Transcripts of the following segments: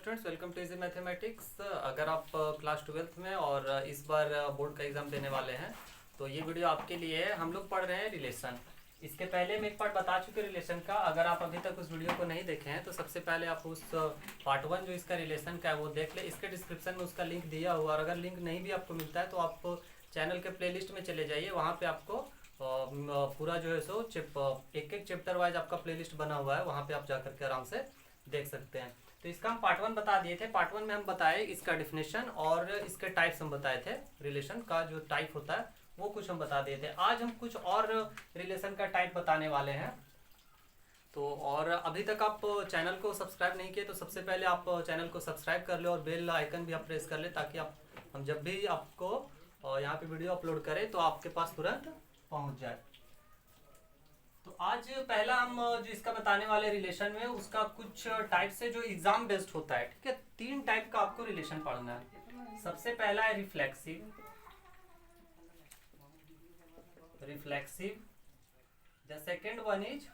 Students, welcome to easy mathematics. अगर आप class 12th में और इस बार बोर्ड का एग्ज़ाम देने वाले हैं तो ये वीडियो आपके लिए है। हम लोग पढ़ रहे हैं रिलेशन। इसके पहले मैं एक पार्ट बता चुके रिलेशन का। अगर आप अभी तक उस वीडियो को नहीं देखे हैं तो सबसे पहले आप उस पार्ट 1 जो इसका रिलेशन का है वो देख ले। इसके डिस्क्रिप्शन में उसका लिंक दिया हुआ, और अगर लिंक नहीं भी आपको मिलता है तो आप चैनल के प्लेलिस्ट में चले जाइए। वहाँ पे आपको पूरा जो है सो एक एक चैप्टर वाइज आपका प्लेलिस्ट बना हुआ है, वहाँ पे आप जा करके आराम से देख सकते हैं। तो इसका हम पार्ट 1 बता दिए थे। पार्ट 1 में हम बताए इसका डिफिनेशन और इसके टाइप्स हम बताए थे। रिलेशन का जो टाइप होता है वो कुछ हम बता दिए थे। आज हम कुछ और रिलेशन का टाइप बताने वाले हैं। तो और अभी तक आप चैनल को सब्सक्राइब नहीं किए तो सबसे पहले आप चैनल को सब्सक्राइब कर ले और बेल आइकन भी आप प्रेस कर ले, ताकि आप हम जब भी आपको यहाँ पे वीडियो अपलोड करें तो आपके पास तुरंत पहुँच जाए। तो आज पहला हम जो इसका बताने वाले रिलेशन में उसका कुछ टाइप से जो एग्जाम बेस्ड होता है, ठीक है। 3 टाइप का आपको रिलेशन पढ़ना है। सबसे पहला है reflexive. The second one is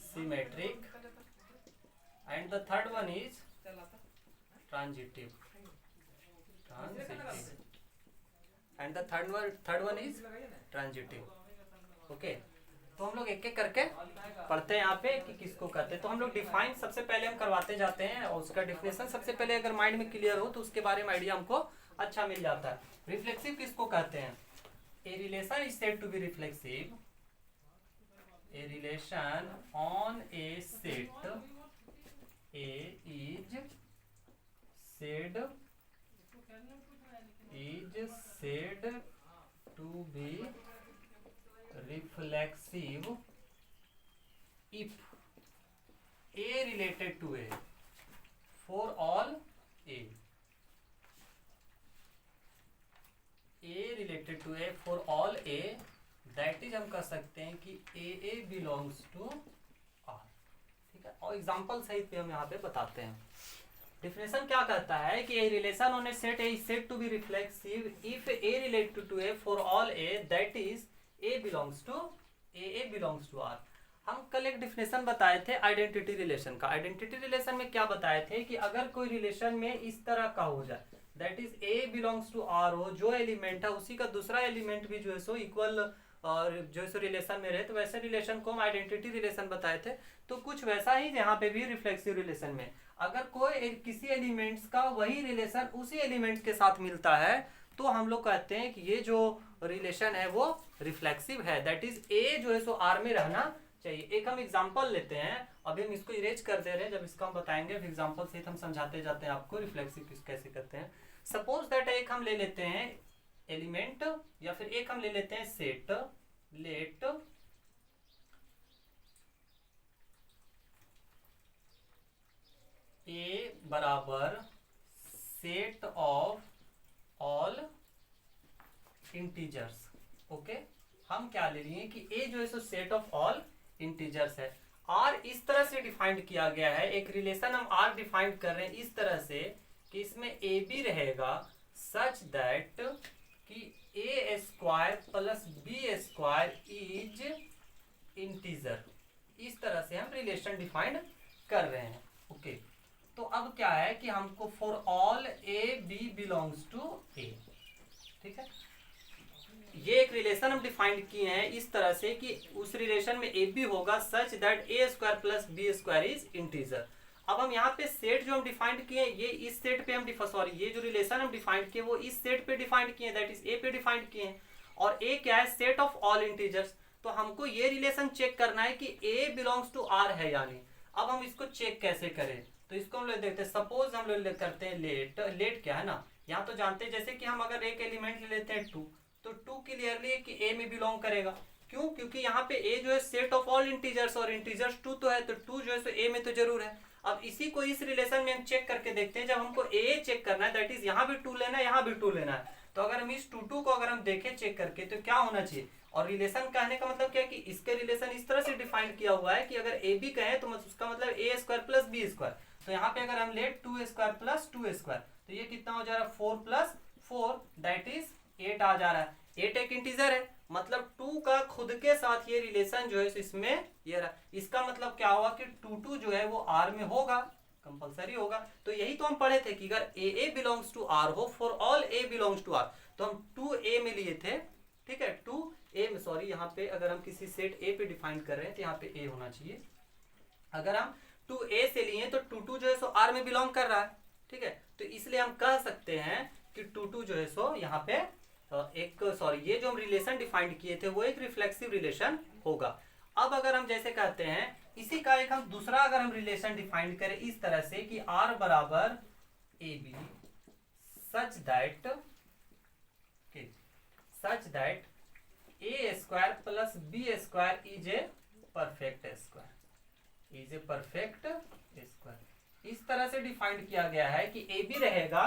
symmetric and the third one is transitive and the third one is transitive. Okay, तो हम लोग एक एक करके पढ़ते हैं यहाँ पे कि किसको कहते हैं। तो हम लोग डिफाइन सबसे पहले हम करवाते जाते हैं, और उसका डिफिनेशन सबसे पहले अगर माइंड में क्लियर हो तो उसके बारे में आइडिया हमको अच्छा मिल जाता है। रिफ्लेक्सिव किसको कहते हैं? A relation is said to be reflexive. A relation on a set A is said to be reflexive if A related to A for all A related to A for all A, that is हम कह सकते हैं कि A belongs to R, ठीक है। और example सहित भी हम यहाँ पे बताते हैं। डिफिनेशन क्या कहता है कि a relation on a set A is said to be reflexive if a related to A for all a, that is a belongs to R. हम कल एक डिफिनेशन बताए थे आइडेंटिटी रिलेशन का। आइडेंटिटी रिलेशन में क्या बताए थे कि अगर कोई रिलेशन में इस तरह का हो जाए, that is a belongs to R हो, जो एलिमेंट है उसी का दूसरा एलिमेंट भी जो है सो इक्वल और जो है रिलेशन में रहे, तो वैसे रिलेशन को हम आइडेंटिटी रिलेशन बताए थे। तो कुछ वैसा ही यहाँ पे भी रिफ्लेक्सिव रिलेशन में अगर कोई किसी एलिमेंट्स का वही रिलेशन उसी एलिमेंट के साथ मिलता है तो हम लोग कहते हैं कि ये जो रिलेशन है वो रिफ्लेक्सिव है। दैट इज ए जो है सो आर में रहना चाहिए। एक हम एग्जांपल लेते हैं, अभी हम इसको इरेज कर दे रहे हैं, जब इसका हम बताएंगे एग्जांपल से हम समझाते जाते हैं आपको रिफ्लेक्सिव कैसे करते हैं। सपोज दैट एक हम ले लेते हैं एलिमेंट, या फिर एक हम ले लेते हैं सेट। लेट ए बराबर set of all integers. Okay, हम क्या ले लिए कि ए जो है सो सेट ऑफ ऑल इंटीजर्स है। आर इस तरह से डिफाइंड किया गया है, एक रिलेशन हम आर डिफाइंड कर रहे हैं इस तरह से कि इसमें ए बी रहेगा सच दैट कि a square plus b square is integer. इस तरह से हम रिलेशन डिफाइंड कर रहे हैं। ओके, तो अब क्या है कि हमको for all a b belongs to A, ठीक है। ये एक रिलेशन हम डिफाइंड किए हैं इस तरह से कि उस रिलेशन में ए बी होगा such that a square plus b square is integer. अब हम यहाँ पे सेट जो हम डिफाइंड किए, ये इस सेट पे हम ये जो रिलेशन हम डिफाइंड किए वो इस सेट पे डिफाइंड किए, दैट इज ए पे डिफाइंड किए हैं। और ए क्या है? Set of all integers. तो हमको ये रिलेशन चेक करना है कि ए बिलोंग्स टू आर है या नहीं। अब हम इसको चेक कैसे करें, तो इसको हम लोग देखते हैं। सपोज हम लोग करते हैं लेट क्या है ना, यहाँ तो जानते हैं जैसे कि हम अगर एक एलिमेंट ले लेते हैं 2, तो 2 क्लियरली कि ए में बिलोंग करेगा। क्यों? क्योंकि यहाँ पे ए जो है सेट ऑफ ऑल इंटीजर्स और इंटीजर्स 2 तो है, तो 2 जो है सो ए में तो जरूर है। अब इसी को इस रिलेशन में हम चेक करके देखते हैं। जब हमको ए चेक करना है, दैट इज यहाँ भी 2 लेना है, यहाँ भी 2 लेना है, तो अगर हम इस 2 को अगर हम देखें चेक करके तो क्या होना चाहिए। और रिलेशन कहने का मतलब क्या है कि इसके रिलेशन इस तरह से डिफाइन किया हुआ है कि अगर ए बी कहे तो उसका मतलब ए स्क्वायर प्लस बी स्क्वायर। तो यहाँ पे अगर हम ले 2 स्क्वायर प्लस 2 स्क्वायर, तो ये कितना हो जा रहा है? 4 प्लस 4 दैट इज 8 आ जा रहा है। 8 एक इंटीजर है, मतलब 2 का खुद के साथ ये रिलेशन जो है इसमें ये रहा। इसका मतलब क्या हुआ कि 2 जो है वो आर में होगा, कंपलसरी होगा। तो यही तो हम पढ़े थे कि अगर ए बिलोंग्स टू आर हो, for all a belongs to R, तो हम 2a में लिए थे, ठीक है, 2a में, सॉरी यहाँ पे अगर हम किसी सेट ए पे डिफाइन कर रहे हैं तो यहाँ पे a होना चाहिए। अगर हम 2a से लिए तो 2 जो है सो r में बिलोंग कर रहा है, ठीक है, तो इसलिए हम कह सकते हैं कि 2 जो है सो यहाँ पे एक, सॉरी, ये जो हम रिलेशन डिफाइंड किए थे वो एक रिफ्लेक्सिव रिलेशन होगा। अब अगर हम जैसे कहते हैं इसी का एक हम दूसरा अगर हम रिलेशन डिफाइंड करें इस तरह से कि r बराबर a b such that a square plus b square is a perfect square, इस तरह से डिफाइंड किया गया है कि ए बी रहेगा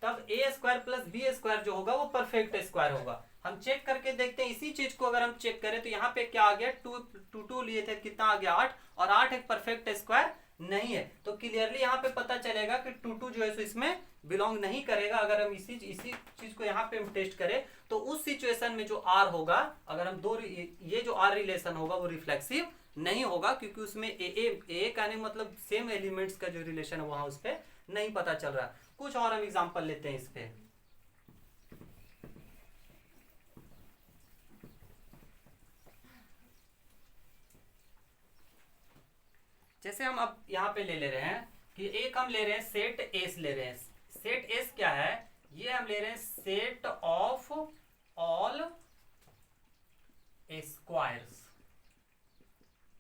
तब ए स्क्वायर प्लस बी स्क्वायर जो होगा वो परफेक्ट स्क्वायर होगा। हम चेक करके देखते हैं इसी चीज को, अगर हम चेक करें तो यहाँ पे क्या आ गया, 2 लिए थे, कितना आ गया 8, और 8 एक परफेक्ट स्क्वायर नहीं है। तो क्लियरली यहाँ पे पता चलेगा कि 2 जो है सो इसमें बिलोंग नहीं करेगा। अगर हम इसी चीज को यहाँ पे हम टेस्ट करें तो उस सिचुएशन में जो आर होगा, अगर हम ये जो आर रिलेशन होगा वो रिफ्लेक्सिव नहीं होगा, क्योंकि उसमें ए कहने मतलब सेम एलिमेंट्स का जो रिलेशन है वहां उस पर नहीं पता चल रहा। कुछ और हम एग्जाम्पल लेते हैं इस पे। जैसे हम अब यहाँ पे ले रहे हैं कि एक हम ले रहे हैं सेट एस ले रहे हैं। सेट एस क्या है, ये हम ले रहे हैं set of all squares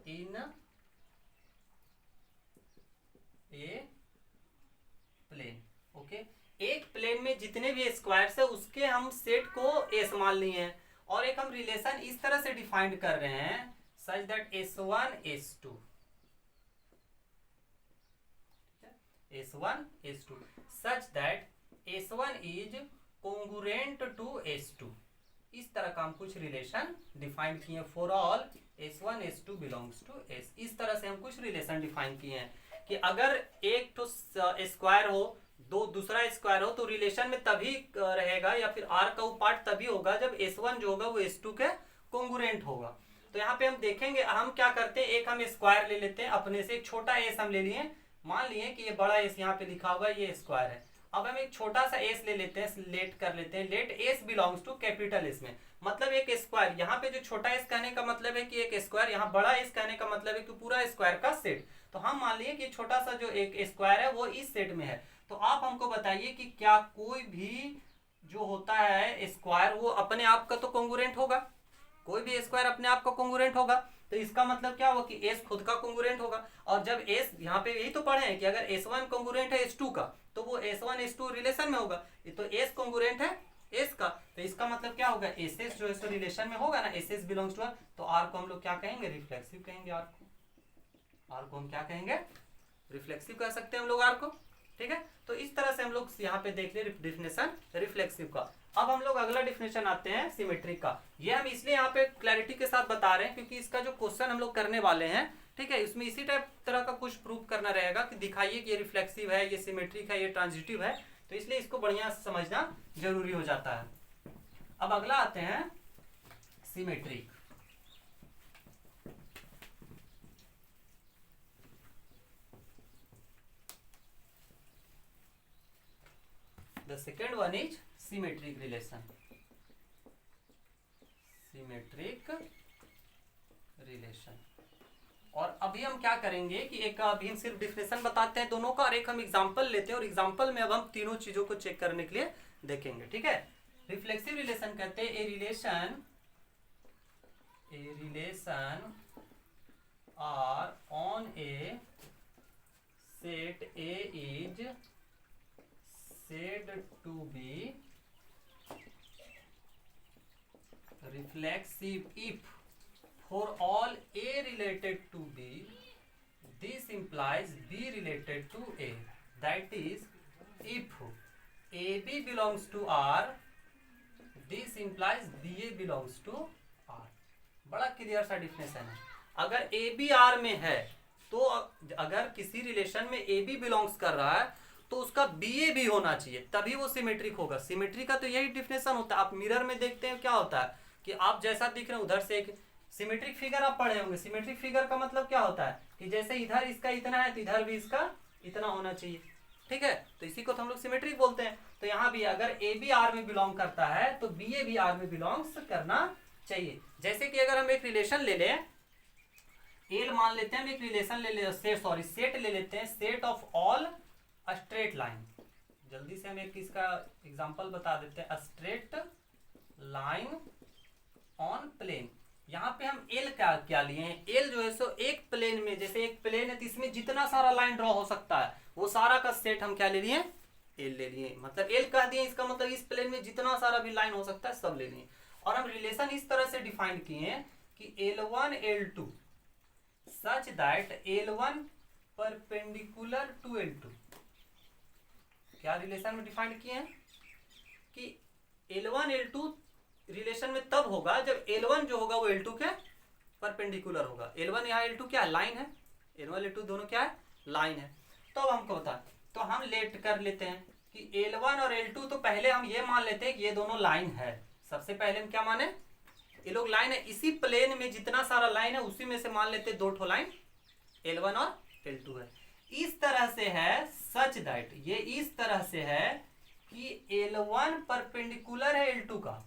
in a plane. Okay, एक प्लेन में जितने भी स्क्वायर्स है उसके हम सेट को एस मान लिए हैं, और एक हम रिलेशन इस तरह से डिफाइंड कर रहे हैं such that S1 S2 such that S1 is congruent to S2। इस तरह का हम कुछ रिलेशन डिफाइन किए for all S1 S2 belongs to S। इस तरह से हम कुछ रिलेशन डिफाइन किए हैं कि अगर एक तो स्क्वायर हो, दूसरा स्क्वायर हो, तो रिलेशन में तभी रहेगा या फिर R का वो पार्ट तभी होगा जब S1 जो होगा वो S2 के कॉन्ग्रुएंट होगा। तो यहाँ पे हम देखेंगे, हम क्या करते हैं, एक हम स्क्वायर ले लेते हैं अपने से, एक छोटा एस हम ले लिए, मान लिए कि ये बड़ा एस यहाँ पे लिखा हुआ ये स्क्वायर है। अब हम एक छोटा सा एस ले लेते हैं, लेट कर लेते हैं, let S belongs to capital S में, मतलब एक स्क्वायर, यहाँ पे जो छोटा एस कहने का मतलब है कि एक स्क्वायर, यहाँ बड़ा एस कहने का मतलब है कि पूरा स्क्वायर का सेट। तो हम मान लिए कि छोटा सा जो एक स्क्वायर है वो इस सेट में है। तो आप हमको बताइए कि क्या कोई भी जो होता है स्क्वायर वो अपने आप का तो कॉन्ग्रुएंट होगा, कोई भी स्क्वायर अपने आप का कॉन्ग्रुएंट होगा। तो इसका मतलब क्या हुआ कि एस खुद का कॉन्ग्रुएंट होगा, और जब एस यहाँ पे यही तो पढ़े हैं कि अगर S1 कॉन्ग्रुएंट है S2 का तो वो S1 S2 रिलेशन में होगा, तो एस कॉन्ग्रुएंट है एस का, तो इसका मतलब क्या होगा, एस एस जो है रिलेशन में होगा ना, S S belongs to R, तो आर को हम लोग क्या कहेंगे, रिफ्लेक्सिव कहेंगे। आर को हम क्या कहेंगे, रिफ्लेक्सिव कह सकते हैं हम लोग आर को, ठीक है। तो इस तरह से हम लोग यहाँ पे देख ले डिफिनेशन रिफ्लेक्सिव का। अब हम लोग अगला डिफिनेशन आते हैं सिमेट्रिक का। ये हम इसलिए यहाँ पे क्लैरिटी के साथ बता रहे हैं क्योंकि इसका जो क्वेश्चन हम लोग करने वाले हैं, ठीक है, इसमें इसी टाइप तरह का कुछ प्रूव करना रहेगा कि दिखाइए कि ये रिफ्लेक्सिव है, ये सिमेट्रिक है, ये ट्रांजिटिव है, तो इसलिए इसको बढ़िया समझना जरूरी हो जाता है। अब अगला आते हैं symmetric. The second one is symmetric relation। Symmetric relation। और अभी हम क्या करेंगे कि एक अभी हम सिर्फ डिफिनेशन बताते हैं दोनों का, और एक हम एग्जांपल लेते हैं, और एग्जांपल में अब हम तीनों चीजों को चेक करने के लिए देखेंगे, ठीक है। रिफ्लेक्सिव रिलेशन कहते हैं a relation R on a set A is said to be reflexive if for all A related to B this implies B related to A, that is if AB belongs to R this implies BA belongs to R। बड़ा clear सा definition है। अगर AB R में है तो अगर किसी relation में AB बिलोंग्स कर रहा है तो उसका BA भी होना चाहिए, तभी वो सिमेट्रिक होगा। सिमेट्रिक का तो यही डिफिनेशन होता है। आप मिरर में देखते हैं क्या होता है कि आप जैसा दिख रहे हैं उधर से एक सिमेट्रिक फिगर आप पढ़े होंगे। सिमेट्रिक फिगर का मतलब क्या होता है कि जैसे इधर इसका इतना है तो इधर भी इसका इतना होना चाहिए, ठीक है। तो इसी को तो हम लोग सिमेट्रिक बोलते हैं। तो यहाँ भी अगर ए बी आर में बिलोंग करता है तो बी ए भी आर में बिलोंग्स करना चाहिए। जैसे कि अगर हम एक रिलेशन ले लें, एल मान लेते हैं, हम एक रिलेशन ले ले सेट ले लेते हैं, set of all straight line. जल्दी से हम एक इसका एग्जांपल बता देते हैं, स्ट्रेट लाइन ऑन प्लेन। यहाँ पे हम एल क्या लिए हैं, एल जो है सो एक प्लेन में, जैसे एक प्लेन है तो इसमें जितना सारा लाइन ड्रॉ हो सकता है वो सारा का सेट हम क्या ले लिए, एल ले लिए। मतलब एल कह दिए, इसका मतलब इस प्लेन में जितना सारा भी लाइन हो सकता है सब ले लिए। और हम रिलेशन इस तरह से डिफाइन किए हैं कि L1 L2 such that L1 perpendicular to L2। क्या रिलेशन में डिफाइन किए हैं कि L1 L2 रिलेशन में तब होगा जब L1 जो होगा वो L2 के परपेंडिकुलर होगा। L1 यहाँ L2 क्या है, लाइन है, L1 L2 दोनों क्या है, लाइन है। तो अब हमको बता, तो हम लेट कर लेते हैं कि L1 और L2, तो पहले हम ये मान लेते हैं कि ये दोनों लाइन है। सबसे पहले हम क्या माने, ये लोग लाइन है, इसी प्लेन में जितना सारा लाइन है उसी में से मान लेते हैं दो ठो लाइन L1 और L2 है। इस तरह से है सच दैट, ये इस तरह से है कि L1 परपेंडिकुलर है L2 का।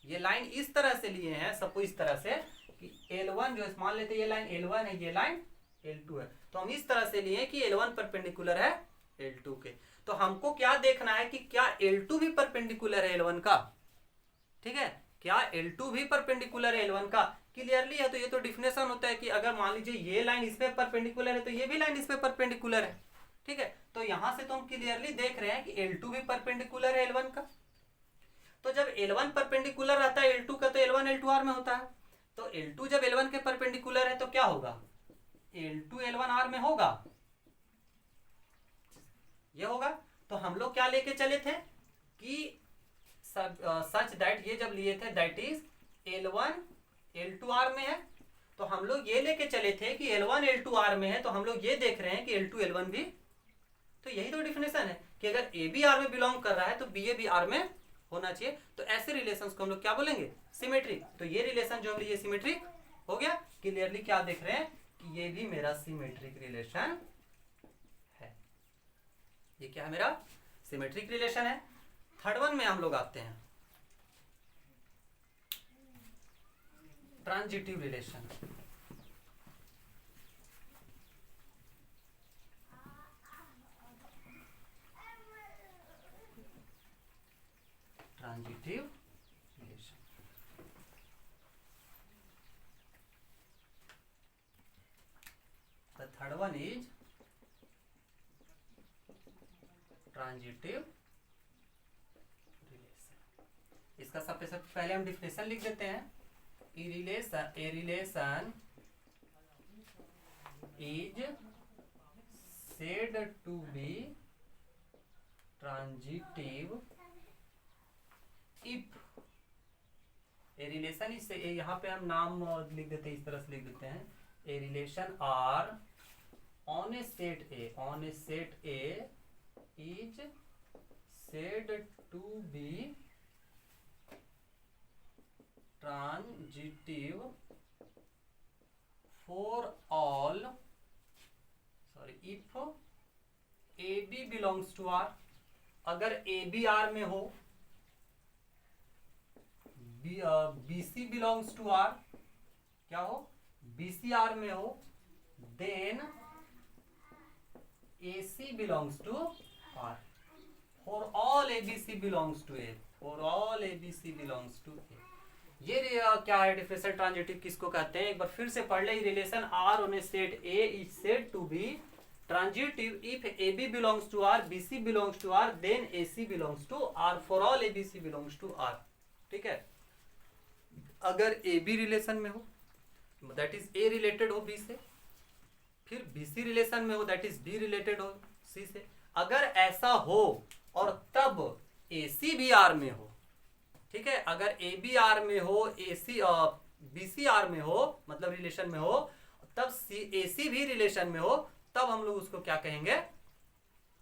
ये लाइन इस तरह से लिए हैं, सबको इस तरह से कि L1 जो मान लेते हैं ये लाइन L1 है, ये लाइन L2 है। तो हम इस तरह से लिए कि L1 परपेंडिकुलर है L2 के। तो हमको क्या देखना है कि क्या L2 भी परपेंडिकुलर है L1 का, ठीक है, क्या L2 भी परपेंडिकुलर है L1 का। क्लियरली है, तो ये तो डिफिनेशन होता है कि अगर मान लीजिए ये लाइन इस पे परपेंडिकुलर है तो ये भी लाइन इस पे परपेंडिकुलर है, ठीक है। तो यहां से तो हम क्लियरली देख रहे हैं कि L2 भी परपेंडिकुलर है L1 का। तो जब L1 परपेंडिकुलर रहता है L2 का तो L1 L2R में होता है। तो L2 जब L1 के परपेंडिकुलर है तो क्या होगा, L2 L1R में होगा, ये होगा। तो हम लोग क्या लेके चले थे कि सच दैट, ये जब लिए थे दैट इज L1 L2R में है। तो हम लोग ये लेके चले थे कि L1 L2R में है, तो हम लोग ये देख रहे हैं कि L2 L1 भी। तो यही तो डिफिनेशन है कि अगर ए बी आर में बिलोंग कर रहा है तो बी ए भी आर में होना चाहिए। तो ऐसे रिलेशंस को हम लोग क्या बोलेंगे, सिमेट्रिक। तो ये रिलेशन जो हम लिए सिमेट्रिक हो गया। क्लियरली क्या देख रहे हैं कि ये भी मेरा सिमेट्रिक रिलेशन है। ये क्या है, मेरा सिमेट्रिक रिलेशन है। थर्ड वन में हम लोग आते हैं, transitive relation. Transitive relation, the third one is transitive relation. इसका सबसे पहले हम डिफिनेशन लिख देते हैं। A relation is said to be transitive if, a relation is, यहाँ पे हम नाम लिख देते हैं, इस तरह से लिख देते हैं, a relation R on a set A is said to be transitive for all, if a b belongs to R. अगर ए बी आर में हो, b c belongs to R, क्या हो, बी सी आर में हो, then a c belongs to R. For all a b c belongs to A, for all a b c belongs to A. ये क्या है, differential transitive किसको कहते हैं, एक बार फिर से पढ़ ले। Relation R on a set A is said to be transitive if a b belongs to R, b c belongs to R, then a c belongs to R, for all a b c belongs to R, ठीक है। अगर a b relation में हो, that is a related हो b से, फिर B C relation में हो, दैट इज बी रिलेटेड हो सी से। अगर ऐसा हो और तब ए सी भी आर में हो, ठीक है। अगर ए बी आर में हो, ए सी बी सी आर में हो, मतलब रिलेशन में हो, तब ए सी भी रिलेशन में हो, तब हम लोग उसको क्या कहेंगे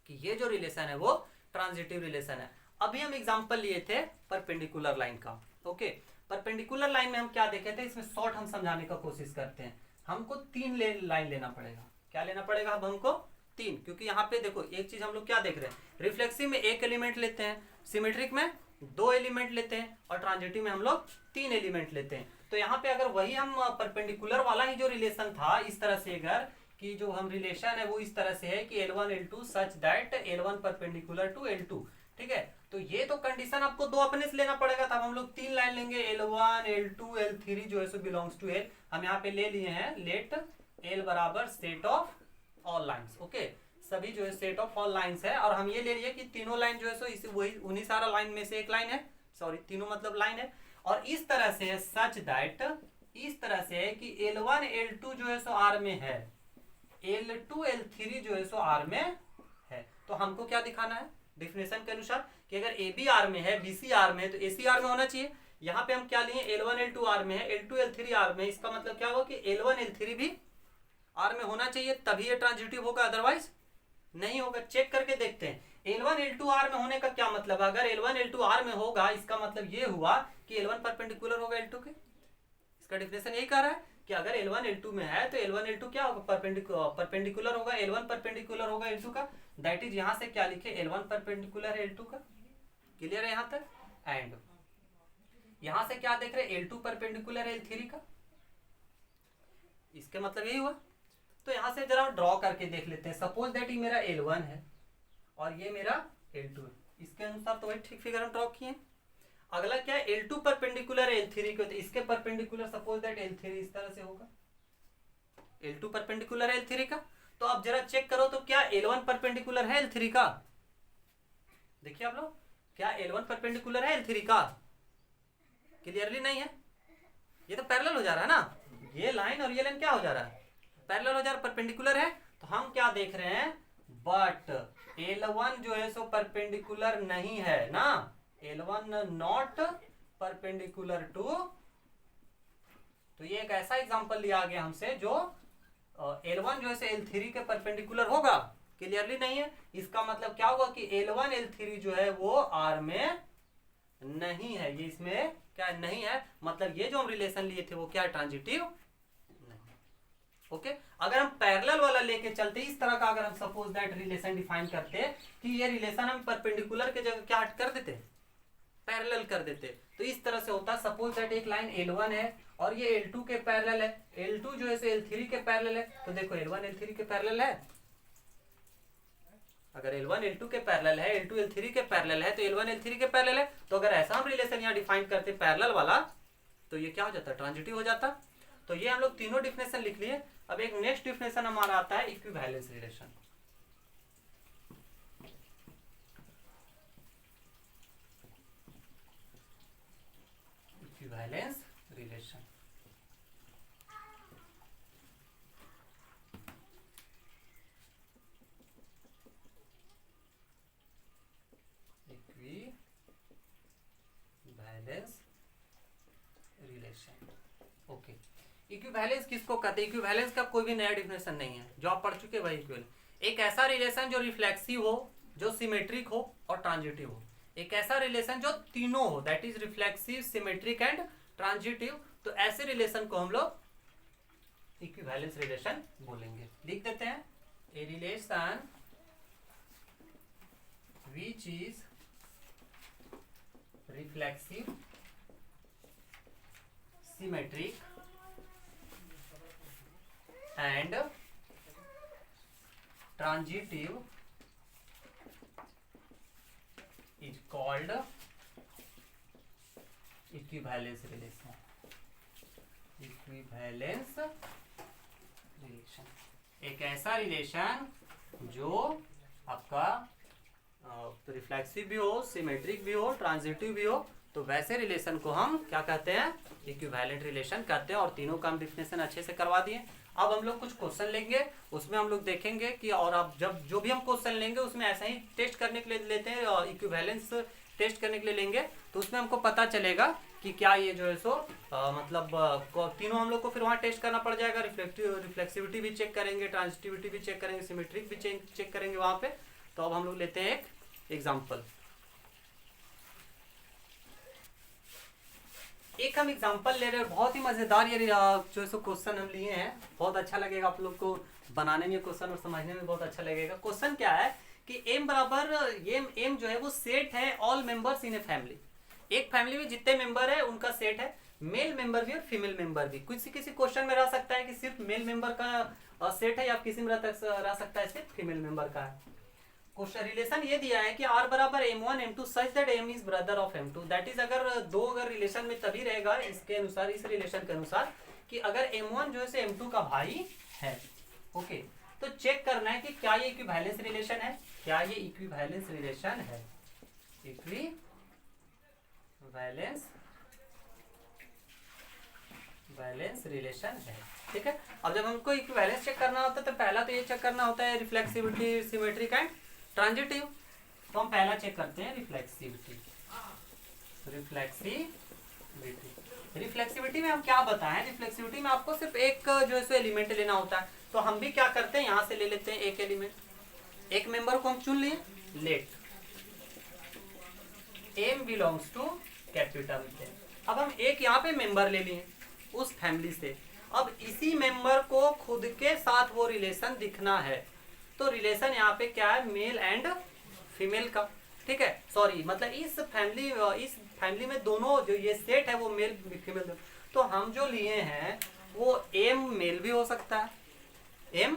कि ये जो रिलेशन है वो ट्रांजिटिव रिलेशन है। अभी हम एग्जांपल लिए थे परपेंडिकुलर लाइन का, ओके। परपेंडिकुलर लाइन में हम क्या देखे थे, इसमें शॉर्ट हम समझाने का कोशिश करते हैं। हमको तीन लाइन लेना पड़ेगा। क्या लेना पड़ेगा, अब हमको तीन, क्योंकि यहाँ पे देखो एक चीज हम लोग क्या देख रहे हैं, रिफ्लेक्सिव में एक एलिमेंट लेते हैं, सिमेट्रिक में दो एलिमेंट लेते हैं, और ट्रांजिटिव में हम लोग तीन एलिमेंट लेते हैं। तो यहाँ पे अगर वही हम परपेंडिकुलर वाला ही जो रिलेशन था इस तरह से, अगर कि जो हम रिलेशन है वो इस तरह से है कि L1 L2 such that L1 perpendicular to L2, ठीक है। तो ये तो कंडीशन आपको दो अपने से लेना पड़ेगा, तब हम लोग तीन लाइन लेंगे, L1 L2 L3 जो है सो बिलोंग्स टू L। हम यहाँ पे ले लिए हैं लेट L बराबर set of all lines, okay, सभी जो है सेट ऑफ ऑल लाइन्स है। और हम ये ले लिए कि तीनों लाइन जो है सो इसी वही उन्हीं सारा लाइन में से एक लाइन है, सॉरी तीनों मतलब लाइन है। और इस तरह से है सच दैट, इस तरह से है कि L1 L2 जो है सो R में है, L2 L3 जो है सो R में है। तो हमको क्या दिखाना है डिफिनेशन के अनुसार कि अगर AB R में है, BC R में है, तो AC R में होना चाहिए। यहाँ पे हम क्या लिए, L1 L2 R में है, L2 L3 R में है, इसका मतलब क्या हुआ कि L1 L3 भी R में होना चाहिए, तभी ये ट्रांजिटिव होगा, अदरवाइज नहीं होगा। चेक करके देखते हैं L1 L2 R में होने का क्या मतलब, अगर L1 L2 R में होगा इसका मतलब ये हुआ कि L1 परपेंडिकुलर होगा L2 के। इसका डिफिनेशन यही कह रहा है कि अगर L1 L2 में है तो L1 L2 क्या होगा, परपेंडिकुलर होगा, L1 परपेंडिकुलर होगा L2 का। दैट इज यहाँ से क्या लिखे, L1 परपेंडिकुलर है L2 का। क्लियर है यहाँ तक। एंड यहाँ से क्या देख रहे हैं, L2 परपेंडिकुलर है L3 का, इसके मतलब यही हुआ। तो यहाँ से जरा ड्रॉ करके देख लेते हैं। सपोज दैट ये मेरा L1 है और ये मेरा L2 है, इसके अनुसार तो वही ठीक फिगर हम ड्रॉ किए। अगला क्या है, L2 परपेंडिकुलर है L3 को, तो इसके परपेंडिकुलर सपोज दैट L3 इस तरह से होगा, L2 परपेंडिकुलर है L3 का। तो अब जरा चेक करो तो क्या L1 परपेंडिकुलर है L3 का, देखिए आप लोग, क्या L1 परपेंडिकुलर है L3 का, क्लियरली नहीं है, ये तो पैरेलल हो जा रहा है ना, ये लाइन और ये लाइन क्या हो जा रहा है, पैरेलल हो जा रहा है, परपेंडिकुलर है। तो हम क्या देख रहे हैं, बट L1 जो है सो परपेंडिकुलर नहीं है ना, L1 नॉट परपेंडिकुलर टू। तो ये एक ऐसा एग्जांपल लिया गया हमसे जो L1 जो है सो L3 के परपेंडिकुलर होगा, क्लियरली नहीं है। इसका मतलब क्या होगा कि L1 L3 जो है वो R में नहीं है, ये इसमें क्या नहीं है, मतलब ये जो हम रिलेशन लिए थे वो क्या ट्रांजिटिव नहीं। ओके, अगर हम पैरेलल वाला लेके चलते इस तरह का, अगर हम सपोज दैट रिलेशन डिफाइन करते कि ये रिलेशन हम परपेंडिकुलर के जगह क्या हट कर देते, पैरेलल कर देते, तो इस तरह से होता। सपोज दैट एक लाइन L1 है और ये L2 के पैरेलल है, L2 जो है सो L3 के पैरेलल है, तो देखो L1 L3 के पैरेलल है। अगर L1 L2 के पैरेलल है, L2 L3 के पैरेलल है, तो L1 L3 के पैरेलल है। तो अगर ऐसा हम रिलेशन यहाँ डिफाइन करते पैरेलल वाला, तो ये क्या हो जाता, ट्रांजिटिव हो जाता। तो ये हम लोग तीनों डिफिनेशन लिख लिए। अब एक नेक्स्ट डिफिनेशन हमारा आता है equivalence relation. Equivalence relation equivalence relation. Okay, equivalence किसको कहते हैं, इक्विवेलेंस का कोई भी नया डिफिनेशन नहीं है, जो आप पढ़ चुके हैं वही इक्विवेलेंस। एक ऐसा रिलेशन जो रिफ्लेक्सिव हो, जो सिमेट्रिक हो और ट्रांजिटिव हो, एक ऐसा रिलेशन जो तीनों हो, that is reflexive, symmetric and transitive. तो ऐसे रिलेशन को हम लोग इक्विवेलेंस रिलेशन बोलेंगे। लिख देते हैं, a relation which is reflexive, symmetric and transitive is called equivalence relation. Equivalence relation एक ऐसा रिलेशन जो आपका रिफ्लेक्सिव भी हो, सिमेट्रिक भी हो, ट्रांजिटिव भी हो, तो वैसे रिलेशन को हम क्या कहते हैं, इक्विवेलेंट रिलेशन कहते हैं। और तीनों का हम डिफिनेशन अच्छे से करवा दिए। अब हम लोग कुछ क्वेश्चन लेंगे, उसमें हम लोग देखेंगे कि, और अब जब जो भी हम क्वेश्चन लेंगे उसमें ऐसा ही टेस्ट करने के लिए लेते हैं, और इक्विवेलेंस टेस्ट करने के लिए लेंगे, तो उसमें हमको पता चलेगा कि क्या ये जो है सो मतलब तीनों हम लोग को फिर वहाँ टेस्ट करना पड़ जाएगा। रिफ्लेक्सिविटी भी चेक करेंगे, ट्रांजिटिविटी भी चेक करेंगे, सिमेट्रिक भी चेक करेंगे वहाँ पे। तो अब हम लोग लेते हैं एक एग्जाम्पल। एक हम एग्जाम्पल ले रहे हैं, बहुत ही मजेदार ये जो सो क्वेश्चन हम लिए हैं, बहुत अच्छा लगेगा आप लोग को बनाने में क्वेश्चन और समझने में बहुत अच्छा लगेगा। क्वेश्चन क्या है कि m बराबर ये m जो है वो सेट है all members in a family. एक फैमिली में जितने मेंबर है उनका सेट है, मेल मेंबर भी और फीमेल मेंबर भी। किसी किसी क्वेश्चन में रह सकता है कि सिर्फ मेल मेंबर का सेट है, या किसी में रह सकता है सिर्फ फीमेल मेंबर का है। क्वेश्चन रिलेशन ये दिया है कि r बराबर m1 m2 such that m is brother of m2। That is अगर अगर रिलेशन में तभी रहेगा इसके अनुसार, इस रिलेशन के अनुसार, कि अगर m1 जो है m2 का भाई है। ओके, तो चेक करना है कि क्या ये इक्विवेलेंस रिलेशन है, क्या ये इक्विवेलेंस रिलेशन है, इक्विवेलेंस रिलेशन है। ठीक है, अब जब हमको इक्विवेलेंस चेक करना होता है तो पहला तो ये चेक करना होता है रिफ्लेक्सिविटी, सिमेट्रिक एंड ट्रांजिटिव। तो हम पहला चेक करते हैं रिफ्लेक्सिविटी। रिफ्लेक्सिविटी में हम क्या बताएं, रिफ्लेक्सिविटी में आपको सिर्फ एक जो है एलिमेंट लेना होता है। तो हम भी क्या करते हैं, यहां से ले लेते हैं एक एलिमेंट, एक मेंबर को हम चुन लिए, let m belongs to capital M। अब हम एक यहाँ पे मेंबर ले लिए उस फैमिली से। अब इसी मेंबर को खुद के साथ वो रिलेशन दिखना है, तो रिलेशन यहाँ पे क्या है, मेल एंड फीमेल का। ठीक है, सॉरी मतलब इस फैमिली में दोनों जो ये सेट है वो मेल फीमेल। तो हम जो लिए हैं वो m मेल भी हो सकता है, m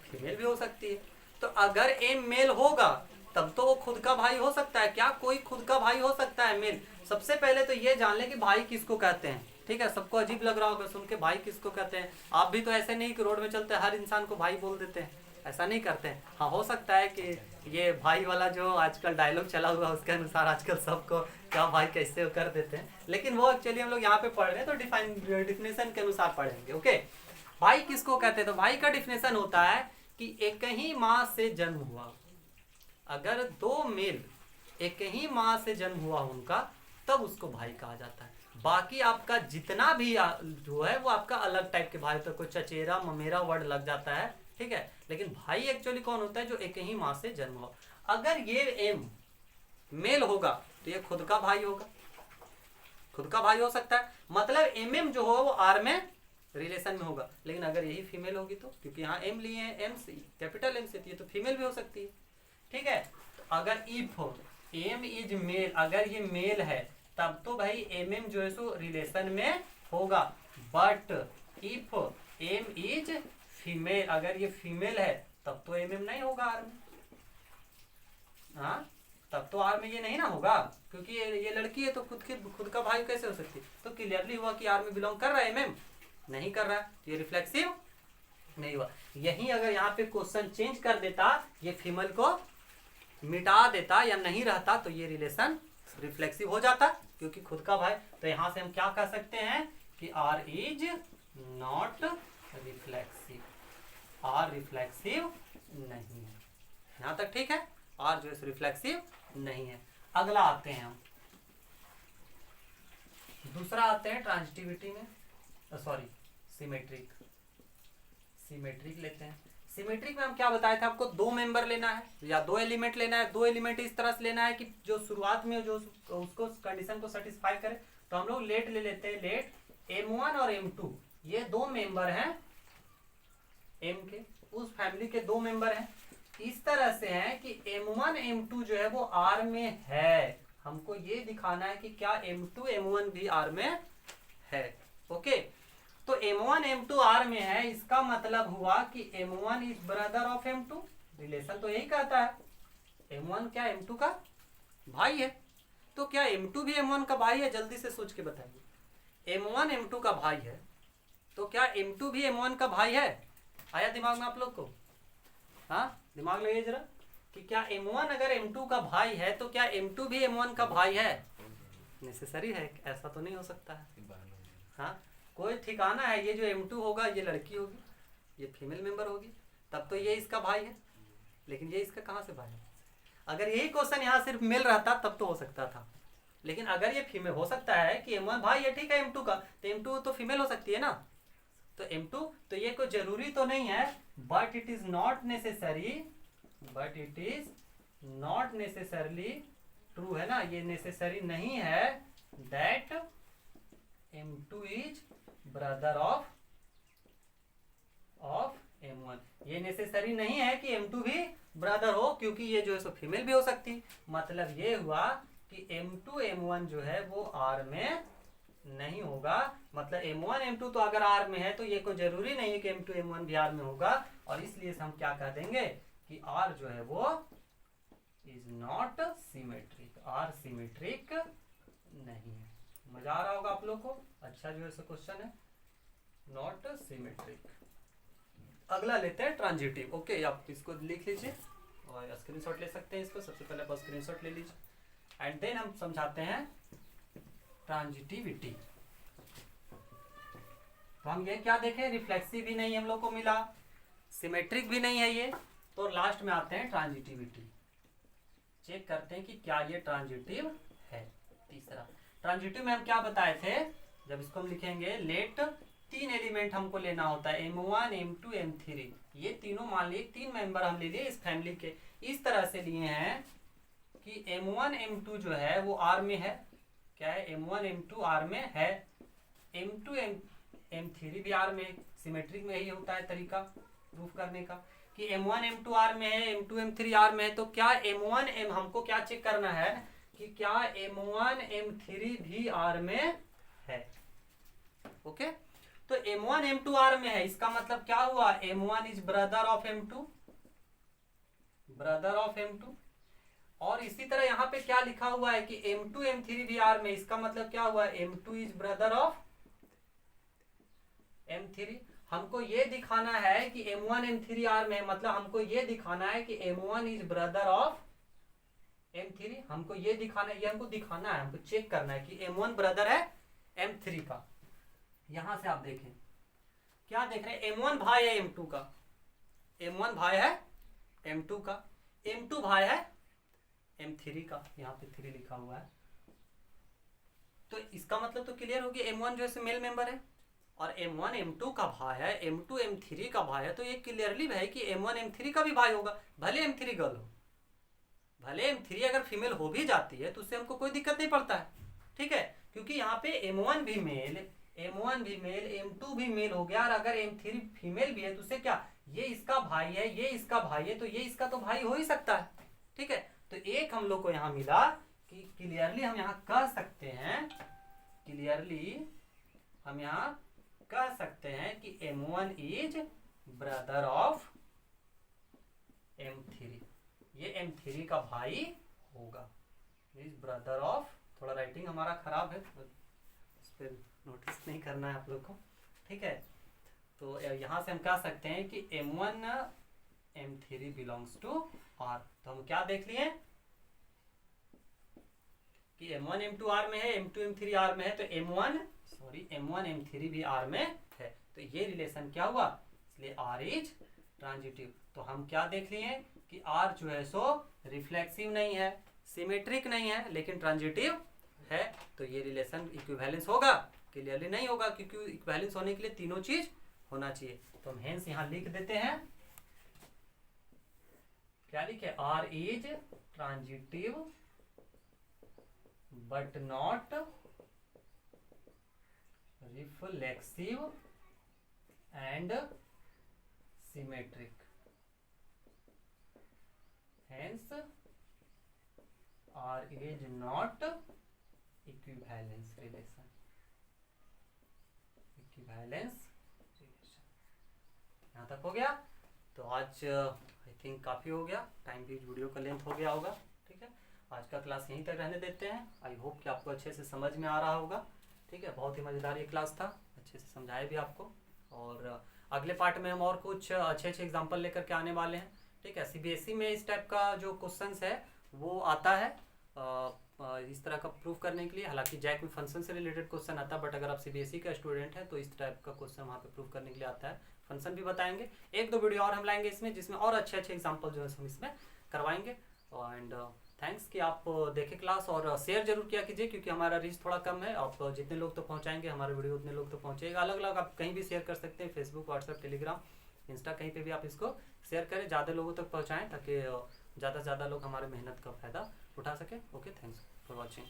फीमेल भी हो सकती है। तो अगर m मेल होगा तब तो वो खुद का भाई हो सकता है। क्या कोई खुद का भाई हो सकता है मेल? सबसे पहले तो ये जान ले कि भाई किसको कहते हैं। ठीक है, सबको अजीब लग रहा होगा सुन के भाई किसको कहते हैं। आप भी तो ऐसे नहीं कि रोड में चलते हर इंसान को भाई बोल देते हैं, ऐसा नहीं करते हैं। हाँ, हो सकता है कि ये भाई वाला जो आजकल डायलॉग चला हुआ है उसके अनुसार आजकल सबको क्या भाई कैसे कर देते हैं, लेकिन वो एक्चुअली हम लोग यहाँ पे पढ़ रहे हैं तो डिफिनेशन के अनुसार पढ़ेंगे। ओके, भाई किसको कहते हैं? तो भाई का डिफिनेशन होता है कि एक ही माँ से जन्म हुआ, अगर दो मेल एक ही माँ से जन्म हुआ उनका, तब उसको भाई कहा जाता है। बाकी आपका जितना भी जो है वो आपका अलग टाइप के भाई, तो कोई चचेरा ममेरा वर्ड लग जाता है। ठीक है, लेकिन भाई एक्चुअली कौन होता है? जो एक ही माँ से जन्म हो। अगर ये m मेल होगा तो ये खुद का भाई होगा, खुद का भाई हो सकता है, मतलब mm जो हो वो r में रिलेशन में होगा। लेकिन अगर यही फीमेल होगी तो, क्योंकि यहाँ m लिए हैं m से, कैपिटल M से, तो फीमेल भी हो सकती है। ठीक है, तो अगर इफ m इज मेल, अगर ये मेल है तब तो भाई mm जो है सो रिलेशन में होगा। But if m is female, अगर ये फीमेल है तब तो mm नहीं होगा r में। हाँ, तब तो r में ये नहीं ना होगा, क्योंकि ये लड़की है तो खुद का भाई कैसे हो सकती है। तो क्लियरली हुआ कि r में बिलोंग कर रहा है mm, नहीं कर रहा है, तो ये रिफ्लेक्सिव नहीं हुआ। यही अगर यहाँ पे क्वेश्चन चेंज कर देता, ये फीमेल को मिटा देता या नहीं रहता, तो ये रिलेशन रिफ्लेक्सिव हो जाता, क्योंकि खुद का भाई। तो यहाँ से हम क्या कह सकते हैं कि r is not reflexive, r reflexive नहीं है। यहाँ तक ठीक है, r जो है रिफ्लेक्सिव नहीं है। अगला आते हैं हम, दूसरा आते हैं ट्रांजिटिविटी में, सॉरी सिमेट्रिक लेते हैं। सिमेट्रिक में हम क्या बताए थे आपको, दो मेंबर लेना है या दो एलिमेंट लेना है। दो एलिमेंट इस तरह से लेना है कि जो शुरुआत में जो उसको कंडीशन को सेटिस्फाई करे। तो हम लोग लेट ले लेते हैं, लेट m1 और m2 ये दो मेंबर हैं m के, उस फैमिली के दो मेंबर हैं। इस तरह से है कि m1 m2 जो है वो r में है। हमको ये दिखाना है कि क्या m2 m1 भी r में है। ओके, तो m1 m2 r में है, इसका मतलब हुआ कि m1 is brother of m2। Relation तो यही कहता है, m1 क्या m2 का भाई है। तो क्या m2 भी m1 का भाई है? जल्दी से सोच के बताइए, m1 m2 का भाई है तो क्या m2 भी m1 का भाई है? आया दिमाग में आप लोग को? हाँ, दिमाग लगाइए जरा कि क्या m1 अगर m2 का भाई है तो क्या m2 भी m1 का भाई है? नेसेसरी है, ऐसा तो नहीं हो सकता है। हाँ, कोई ठिकाना है, ये जो m2 होगा ये लड़की होगी, ये फीमेल मेंबर होगी, तब तो ये इसका भाई है। लेकिन ये इसका कहाँ से भाई है? अगर यही क्वेश्चन यहाँ सिर्फ मेल रहता तब तो हो सकता था, लेकिन अगर ये फीमेल हो सकता है कि m1 भाई है, ठीक है m2 का, तो m2 तो फीमेल हो सकती है ना। तो m2 तो ये कोई जरूरी तो नहीं है, but it is not necessarily true है ना, ये नेसेसरी नहीं है that m2 is brother of M1। ये नेसेसरी नहीं है कि M2 भी ब्रदर हो, क्योंकि ये जो है सो फीमेल भी हो सकती। मतलब ये हुआ कि M2 M1 जो है वो R में नहीं होगा। मतलब M1 M2 तो अगर R में है तो ये कोई जरूरी नहीं है कि M2 M1 भी R में होगा, और इसलिए हम क्या कह देंगे कि R जो है वो is not symmetric, R symmetric नहीं है। मजा आ रहा होगा आप लोग को, अच्छा जो है क्वेश्चन है, नॉट सिमेट्रिक। अगला लेते हैं ट्रांजिटिव। ओके, आप इसको लिख लीजिए और स्क्रीनशॉट ले सकते हैं इसको। सबसे पहले आप स्क्रीनशॉट ले लीजिए एंड देन हम समझाते हैं ट्रांजिटिविटी। तो हम ये क्या देखें, रिफ्लेक्सिव भी नहीं हम लोग को मिला, सिमेट्रिक भी नहीं है ये, तो लास्ट में आते हैं ट्रांजिटिविटी। चेक करते हैं कि क्या ये ट्रांजिटिव है। तीसरा ट्रांजिटिव में हम क्या बताए थे, जब इसको हम लिखेंगे लेट 3 एलिमेंट हमको लेना होता है, M1 M2 M3। ये तीनों मान लिए 3 मेंबर हम ले लिए इस फैमिली के, इस तरह से लिए हैं कि M1 M2 जो है वो R में है। क्या है, M1 M2 R में है, M2 M3 भी R में। सिमेट्रिक में यही होता है तरीका प्रूफ करने का कि M1 M2 R में है, M2 M3 R में है। तो क्या M1 M हमको क्या चेक करना है कि क्या M1 M3 भी R में है। ओके, तो M1 M2 R में है, इसका मतलब क्या हुआ, M1 is brother of M2, brother of M2। और इसी तरह यहाँ पे क्या लिखा हुआ है कि M2 M3 भी R में, इसका मतलब क्या हुआ, M2 is brother of M3। हमको ये दिखाना है कि M1 M3 R में है, मतलब हमको ये दिखाना है कि M1 is brother of M3। हमको ये दिखाना है, ये हमको दिखाना है, हमको चेक करना है कि M1 ब्रदर है M3 का। यहां से आप देखें, क्या देख रहे हैं, M1 भाई है M2 का, M1 भाई है M2 का, M2 भाई है M3 का, यहाँ पे 3 लिखा हुआ है। तो इसका मतलब तो क्लियर हो गया, M1 जो है मेल मेंबर है और M1 M2 का भाई है, M2 M3 का भाई है। तो ये क्लियरली है कि M1 M3 का भी भाई होगा, भले M3 गर्ल हो, भले M3 अगर फीमेल हो भी जाती है तो उससे हमको कोई दिक्कत नहीं पड़ता है, ठीक है, क्योंकि यहाँ पे M1 भी मेल, M1 भी मेल, M2 भी मेल हो गया, और अगर M3 फीमेल भी है तो उससे क्या, ये इसका भाई है, ये इसका भाई है, तो ये इसका तो भाई हो ही सकता है, ठीक है। तो एक हम लोग को यहाँ मिला कि क्लियरली हम यहाँ कह सकते हैं, क्लियरली हम यहाँ कह सकते हैं कि M1 is brother of M3, ये M3 का भाई होगा, इज ब्रदर ऑफ। थोड़ा राइटिंग हमारा खराब है, इस पर नोटिस नहीं करना है आप लोग को, ठीक है। तो यहाँ से हम कह सकते हैं कि M1 M3 belongs to R। तो हम क्या देख लिए कि M1 M2 R में है, M2 M3 R में है, तो M1 M3 भी R में है। तो ये रिलेशन क्या हुआ, इसलिए R इज ट्रांजिटिव। तो हम क्या देख लिए कि R जो है सो रिफ्लेक्सिव नहीं है, सिमेट्रिक नहीं है, लेकिन ट्रांजिटिव है। तो ये रिलेशन इक्विवेलेंस होगा, क्लियरली नहीं होगा, क्योंकि इक्विवेलेंस होने के लिए तीनों चीज होना चाहिए। तो हम हेंस यहाँ लिख देते हैं, क्या लिखे, R is transitive but not reflexive and symmetric, hence R is not equivalence relation, equivalence relation। यहाँ तक हो गया। तो आज आई थिंक काफ़ी हो गया, टाइम भी वीडियो का लेंथ हो गया होगा, ठीक है। आज का क्लास यहीं तक रहने देते हैं। आई होप कि आपको अच्छे से समझ में आ रहा होगा, ठीक है। बहुत ही मज़ेदार ये क्लास था, अच्छे से समझाया भी आपको। और अगले पार्ट में हम और कुछ अच्छे अच्छे एग्जाम्पल लेकर के आने वाले हैं, ठीक है। सीबीएसई में इस टाइप का जो क्वेश्चंस है वो आता है इस तरह का प्रूफ करने के लिए। हालांकि जैक में फंक्शन से रिलेटेड क्वेश्चन आता है, बट अगर आप सीबीएसई का स्टूडेंट है तो इस टाइप का क्वेश्चन वहाँ पे प्रूफ करने के लिए आता है। फंक्शन भी बताएंगे, 1-2 वीडियो और हम लाएंगे इसमें, जिसमें और अच्छे अच्छे एग्जाम्पल जो है हम इसमें करवाएंगे। एंड थैंक्स कि आप देखें क्लास, और शेयर जरूर किया कीजिए, क्योंकि हमारा रीच थोड़ा कम है। आप जितने लोग तो पहुँचाएंगे हमारे वीडियो, उतने लोग तो पहुँचेगा। अलग अलग आप कहीं भी शेयर कर सकते हैं, फेसबुक, व्हाट्सएप, टेलीग्राम, इंस्टा, कहीं पे भी आप इसको शेयर करें, ज़्यादा लोगों तक पहुंचाएं, ताकि ज़्यादा से ज़्यादा लोग हमारे मेहनत का फ़ायदा उठा सकें। Okay, thanks for watching.